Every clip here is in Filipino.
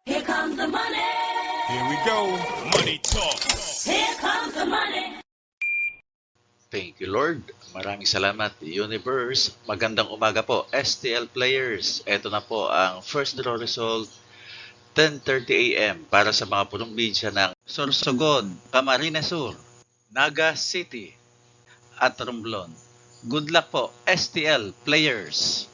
Here comes the money. Here we go. Money talk. Here comes the money. Thank you, Lord. Maraming salamat, Universe. Magandang umaga po, STL players. Ito na po ang first draw result, 10:30 a.m. para sa mga probinsya ng Sorsogon, Camarines Sur, Naga City, at Romblon. Good luck po, STL players.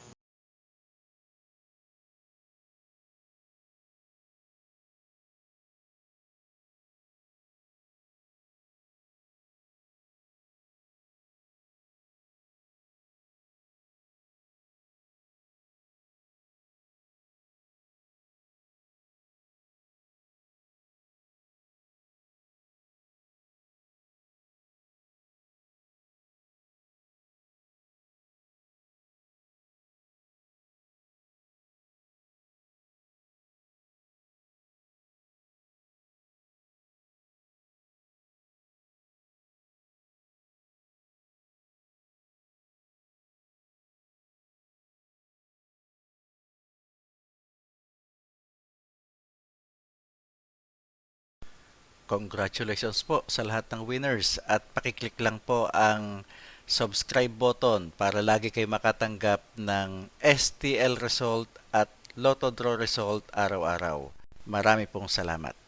Congratulations po sa lahat ng winners at pakiclick lang po ang subscribe button para lagi kayo makatanggap ng STL result at Lotto Draw result araw-araw. Marami pong salamat.